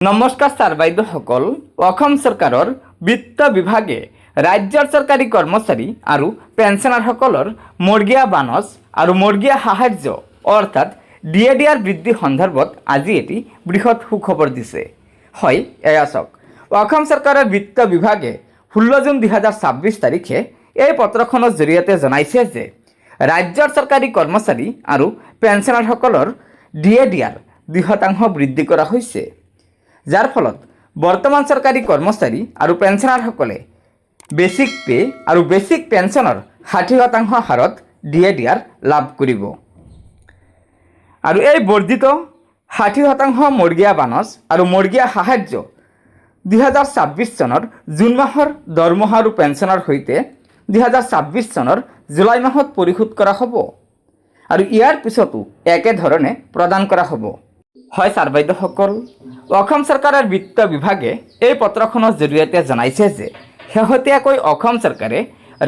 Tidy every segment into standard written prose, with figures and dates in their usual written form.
নমস্কাৰ ছাৰ বাইদেউসকল। অসম চৰকাৰৰ বিত্ত বিভাগে ৰাজ্যৰ চৰকাৰী কৰ্মচাৰী আৰু পেঞ্চনাৰসকলৰ মৰ্গীয়া বানচ আৰু মৰ্গীয়া সাহায্য অৰ্থাৎ DADR বৃদ্ধি সন্দৰ্ভত আজি এটি বৃহৎ সুখবৰ দিছে। হয়, এয়া চাওক, অসম চৰকাৰৰ বিত্ত বিভাগে 16 জুন 2026 তাৰিখে এই পত্ৰখনৰ জৰিয়তে জনাইছে যে ৰাজ্যৰ চৰকাৰী কৰ্মচাৰী আৰু পেঞ্চনাৰসকলৰ DADR 2% বৃদ্ধি কৰা হৈছে, যাৰ ফলত বৰ্তমান চৰকাৰী কৰ্মচাৰী আৰু পেঞ্চনাৰসকলে বেচিক পে আৰু বেচিক পেঞ্চনৰ 60% হাৰত DADR লাভ কৰিব। আৰু এই বৰ্ধিত 60% মৰ্গীয়া বানচ আৰু মৰ্গীয়া সাহায্য 2026 চনৰ জুন মাহৰ দৰমহা আৰু পেঞ্চনৰ সৈতে 2026 চনৰ জুলাই মাহত পৰিশোধ কৰা হ'ব আৰু ইয়াৰ পিছতো একেধৰণে প্ৰদান কৰা হ'ব। হয় ছাৰ বাইদেউসকল, অসম চৰকাৰৰ বিত্ত বিভাগে এই পত্ৰখনৰ জৰিয়তে জনাইছে যে শেহতীয়াকৈ অসম চৰকাৰে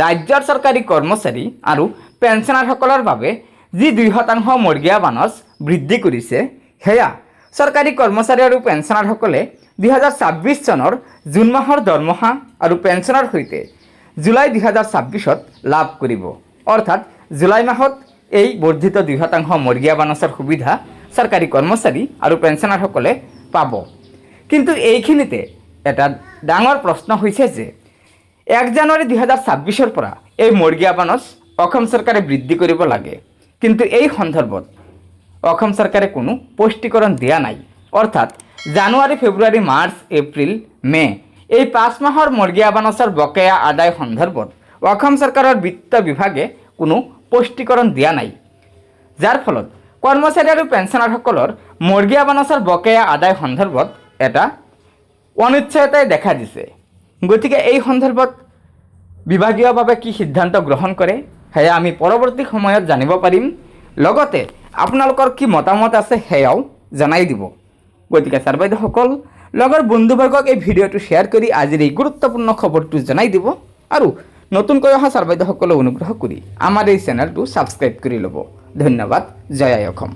ৰাজ্যৰ চৰকাৰী কৰ্মচাৰী আৰু পেঞ্চনাৰসকলৰ বাবে যি 2% মৰ্গীয়া বানচ বৃদ্ধি কৰিছে, সেয়া চৰকাৰী কৰ্মচাৰী আৰু পেঞ্চনাৰসকলে 2026 চনৰ জুন মাহৰ দৰমহা আৰু পেঞ্চনৰ সৈতে জুলাই 2026ত লাভ কৰিব। অৰ্থাৎ জুলাই মাহত এই বৰ্ধিত 2% মৰ্গীয়া বানচৰ সুবিধা চৰকাৰী কৰ্মচাৰী আৰু পেঞ্চনাৰসকলে পাব। কিন্তু এইখিনিতে এটা ডাঙৰ প্ৰশ্ন হৈছে যে 1 জানুৱাৰী 2026ৰ পৰা এই মৰ্গীয়া বানচ অসম চৰকাৰে বৃদ্ধি কৰিব লাগে, কিন্তু এই সন্দৰ্ভত অসম চৰকাৰে কোনো স্পষ্টীকৰণ দিয়া নাই। অৰ্থাৎ জানুৱাৰী, ফেব্ৰুৱাৰী, মাৰ্চ, এপ্ৰিল, মে এই 5 মাহৰ মৰ্গীয়া বানচৰ বকেয়া আদায় সন্দৰ্ভত অসম চৰকাৰৰ বিত্ত বিভাগে কোনো স্পষ্টীকৰণ দিয়া নাই, যাৰ ফলত কৰ্মচাৰী আৰু পেঞ্চনাৰসকলৰ মৰ্গীয়া বানচৰ বকেয়া আদায় সন্দৰ্ভত এটা অনিশ্চয়তাই দেখা দিছে। গতিকে এই সন্দৰ্ভত বিভাগীয়ভাৱে কি সিদ্ধান্ত গ্ৰহণ কৰে সেয়া আমি পৰৱৰ্তী সময়ত জানিব পাৰিম। লগতে আপোনালোকৰ কি মতামত আছে সেয়াও জনাই দিব। গতিকে ছাৰ বাইদেউসকল, লগৰ বন্ধুবৰ্গক এই ভিডিঅ'টো শ্বেয়াৰ কৰি আজিৰ এই গুৰুত্বপূৰ্ণ খবৰটো জনাই দিব আৰু নতুনকৈ অহা ছাৰ বাইদেউসকলে অনুগ্ৰহ কৰি আমাৰ এই চেনেলটো ছাবস্ক্ৰাইব কৰি ল'ব। ধন্যবাদ। জয় আই অসম।